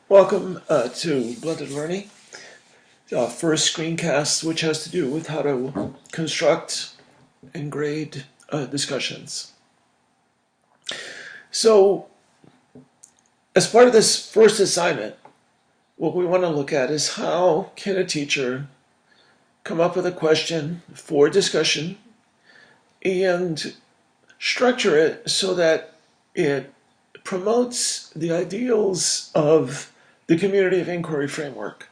Welcome to Blended Learning, first screencast, which has to do with how to construct and grade discussions. So, as part of this first assignment, what we want to look at is how can a teacher come up with a question for discussion and structure it so that it promotes the ideals of the community of inquiry framework,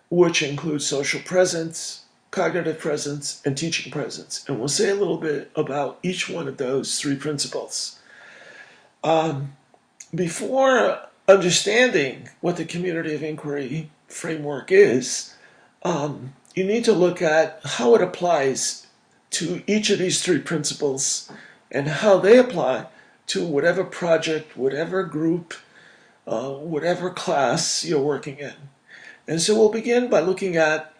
which includes social presence, cognitive presence, and teaching presence. And we'll say a little bit about each one of those three principles. Before understanding what the community of inquiry framework is, you need to look at how it applies to each of these three principles and how they apply to whatever project, whatever group, whatever class you're working in. And so we'll begin by looking at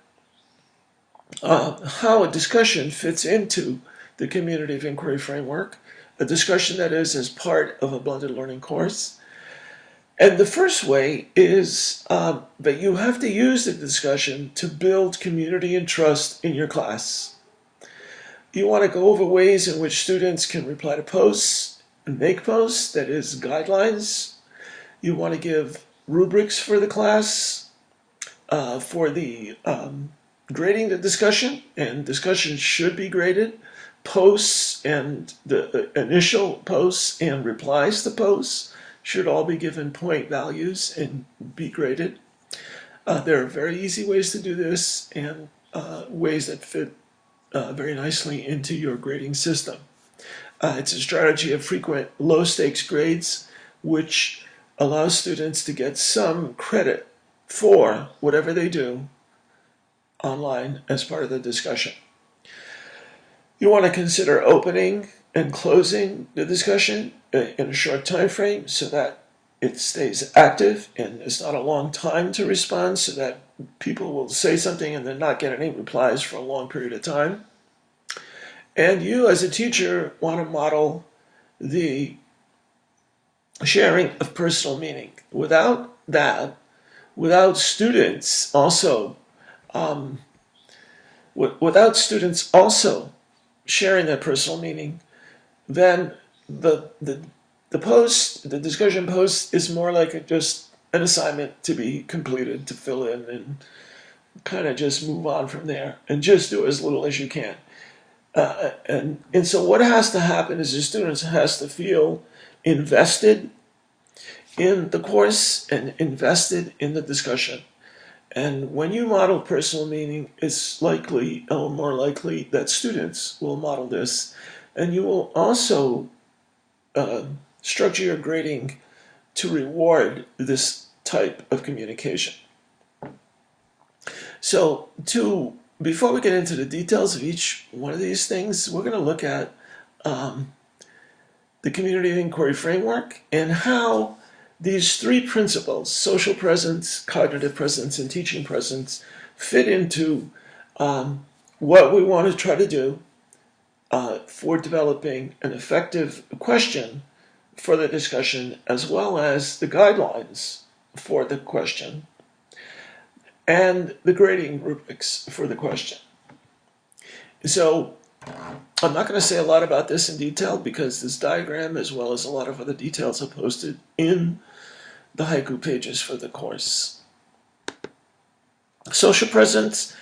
how a discussion fits into the community of inquiry framework, a discussion that is as part of a blended learning course. And the first way is that you have to use the discussion to build community and trust in your class. You want to go over ways in which students can reply to posts and make posts, that is, guidelines. You want to give rubrics for the class, for the grading the discussion, and discussion should be graded. Posts and the initial posts and replies to posts should all be given point values and be graded. There are very easy ways to do this and ways that fit very nicely into your grading system. It's a strategy of frequent low-stakes grades, which allows students to get some credit for whatever they do online as part of the discussion. You want to consider opening and closing the discussion in a short time frame so that it stays active and it's not a long time to respond, so that people will say something and then not get any replies for a long period of time. And you as a teacher want to model the sharing of personal meaning. Without that, without students also sharing their personal meaning, then the discussion post is more like just an assignment to be completed, to fill in and kind of just move on from there and just do as little as you can. And so what has to happen is the students has to feel invested in the course and invested in the discussion. And when you model personal meaning, it's likely, or more likely, that students will model this. And you will also structure your grading to reward this type of communication. So before we get into the details of each one of these things, we're going to look at the community of inquiry framework and how these three principles, social presence, cognitive presence, and teaching presence, fit into what we want to try to do for developing an effective question for the discussion, as well as the guidelines for the question and the grading rubrics for the question. So I'm not going to say a lot about this in detail because this diagram, as well as a lot of other details, are posted in the Haiku pages for the course. Social presence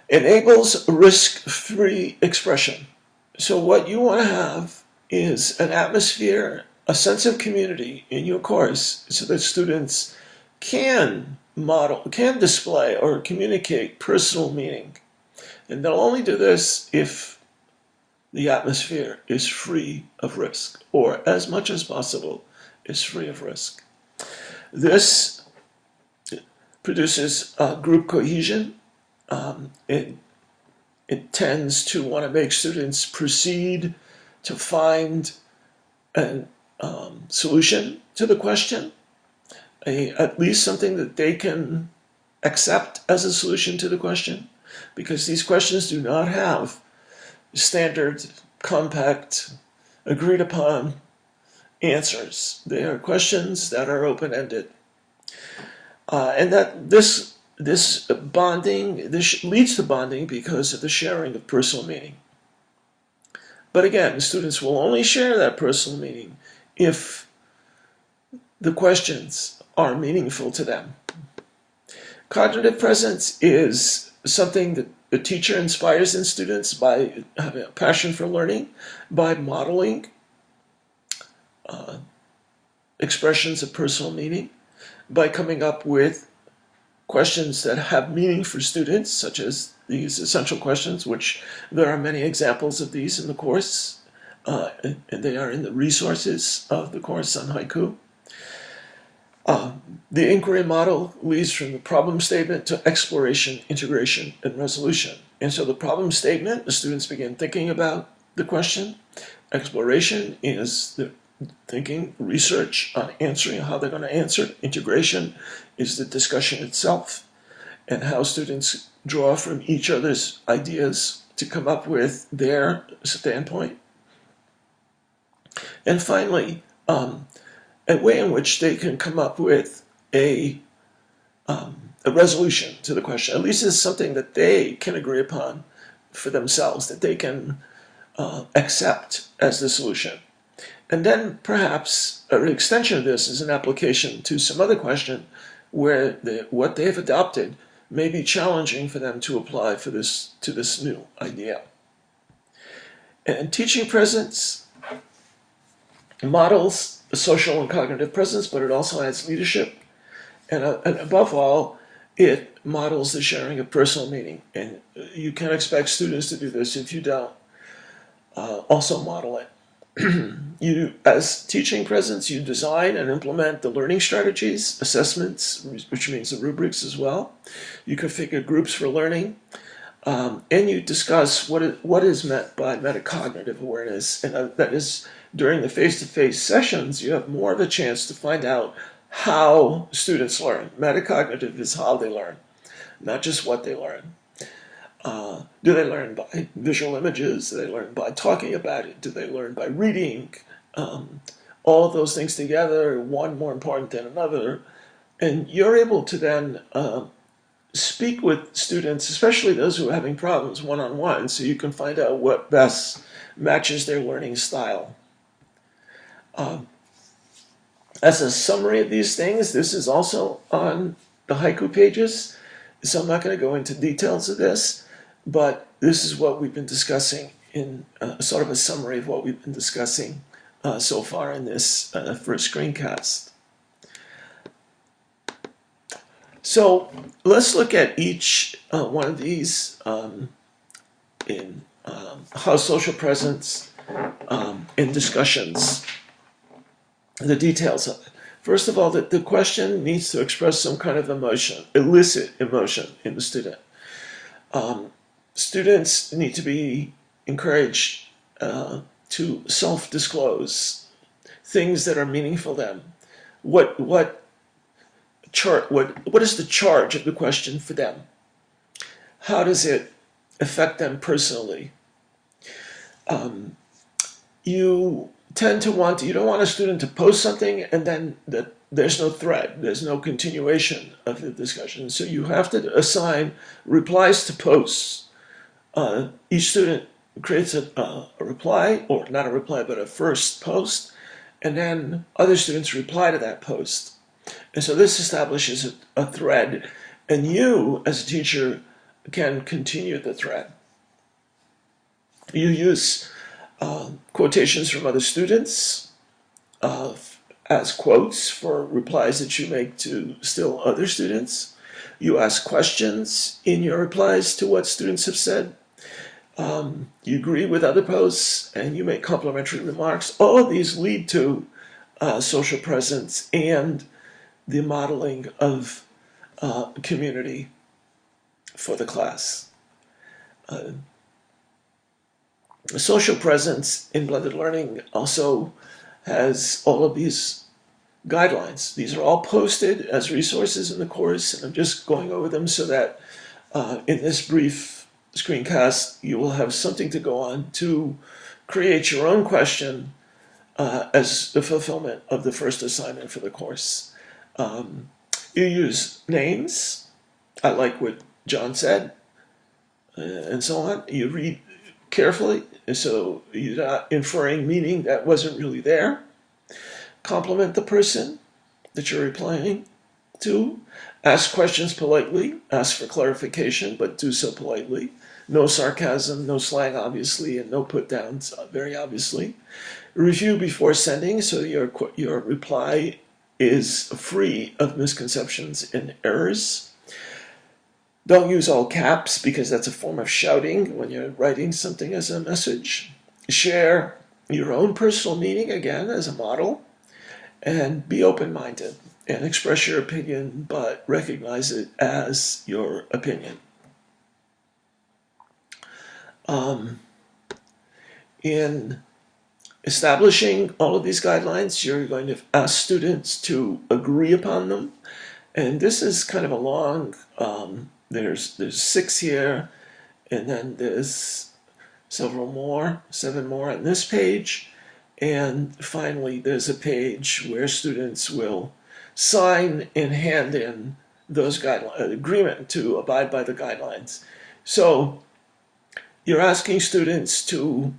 enables risk-free expression. So what you want to have is an atmosphere, a sense of community in your course so that students can display or communicate personal meaning. And they'll only do this if the atmosphere is free of risk, or as much as possible is free of risk. This produces group cohesion. It tends to want to make students proceed to find a solution to the question, at least something that they can accept as a solution to the question, because these questions do not have standard, compact, agreed upon answers. They are questions that are open-ended. And that this bonding, this leads to bonding because of the sharing of personal meaning. But again, students will only share that personal meaning if the questions are meaningful to them. Cognitive presence is something that the teacher inspires in students by having a passion for learning, by modeling expressions of personal meaning, by coming up with questions that have meaning for students, such as these essential questions, which there are many examples of these in the course, and they are in the resources of the course on haiku. The inquiry model leads from the problem statement to exploration, integration, and resolution. And so the problem statement, the students begin thinking about the question. Exploration is the thinking, research on answering how they're going to answer. Integration is the discussion itself and how students draw from each other's ideas to come up with their standpoint. And finally, a way in which they can come up with a resolution to the question. At least it's something that they can agree upon for themselves, that they can accept as the solution. And then perhaps an extension of this is an application to some other question where what they've adopted may be challenging for them to apply to this new idea. And teaching presence models social and cognitive presence, but it also adds leadership. And above all, it models the sharing of personal meaning. And you can expect students to do this if you don't also model it. You, as teaching presence, you design and implement the learning strategies, assessments, which means the rubrics as well. You configure groups for learning, and you discuss what is meant by metacognitive awareness. And that is, during the face-to-face sessions, you have more of a chance to find out how students learn. Metacognitive is how they learn, not just what they learn. Do they learn by visual images? Do they learn by talking about it? Do they learn by reading? All of those things together, one more important than another. And you're able to then speak with students, especially those who are having problems one-on-one, so you can find out what best matches their learning style. As a summary of these things, this is also on the haiku pages, so I'm not going to go into details of this, but this is what we've been discussing in sort of a summary of what we've been discussing so far in this first screencast. So let's look at each one of these in how social presence in discussions, the details of it. First of all, the question needs to express some kind of emotion, elicit emotion in the student. Students need to be encouraged to self-disclose things that are meaningful to them. What is the charge of the question for them? How does it affect them personally? You tend to you don't want a student to post something and then there's no thread, there's no continuation of the discussion. So you have to assign replies to posts. Each student creates a reply, or not a reply, but a first post, and then other students reply to that post. And so this establishes a thread, and you, as a teacher, can continue the thread. You use quotations from other students as quotes for replies that you make to still other students. You ask questions in your replies to what students have said. You agree with other posts, and you make complimentary remarks. All of these lead to social presence and the modeling of community for the class. Social presence in blended learning also has all of these guidelines. These are all posted as resources in the course, and I'm just going over them so that in this brief screencast you will have something to go on to create your own question as the fulfillment of the first assignment for the course. You use names. I like what John said, and so on. You read carefully, so you're not inferring meaning that wasn't really there. Compliment the person that you're replying to. Ask questions politely. Ask for clarification, but do so politely. No sarcasm, no slang, obviously, and no put downs, very obviously. Review before sending, so your reply is free of misconceptions and errors. Don't use all caps because that's a form of shouting when you're writing something as a message. Share your own personal meaning, again, as a model. And be open-minded and express your opinion, but recognize it as your opinion. In establishing all of these guidelines, you're going to ask students to agree upon them. And this is kind of a long, there's 6 here, and then there's seven more on this page. And finally, there's a page where students will sign and hand in those guidelines, agreement to abide by the guidelines. So you're asking students to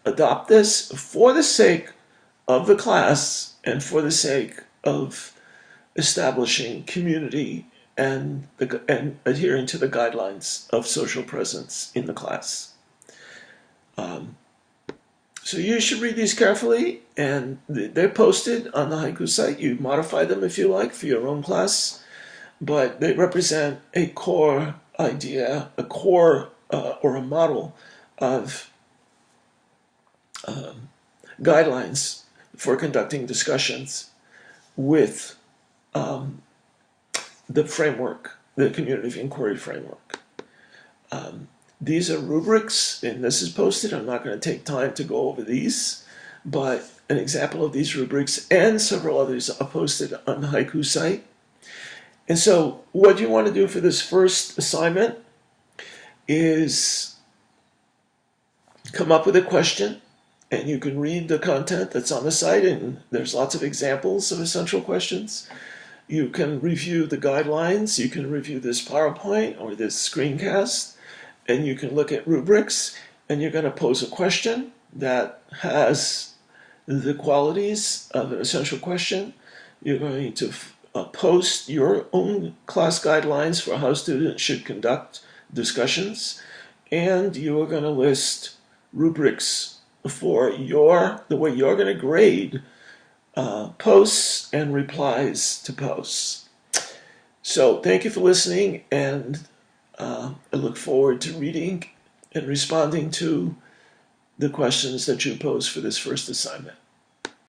adopt this for the sake of the class and for the sake of establishing community and adhering to the guidelines of social presence in the class. So you should read these carefully, and they're posted on the Haiku site. You modify them if you like for your own class, but they represent a core idea, a core or a model of guidelines for conducting discussions with the framework, the Community of Inquiry framework. These are rubrics, and this is posted. I'm not going to take time to go over these, but an example of these rubrics and several others are posted on the Haiku site. And so what you want to do for this first assignment is come up with a question, and you can read the content that's on the site, and there's lots of examples of essential questions. You can review the guidelines, you can review this PowerPoint or this screencast, and you can look at rubrics, and you're going to pose a question that has the qualities of an essential question. You're going to post your own class guidelines for how students should conduct discussions, and you are going to list rubrics for the way you're going to grade posts and replies to posts. So thank you for listening, and I look forward to reading and responding to the questions that you pose for this first assignment.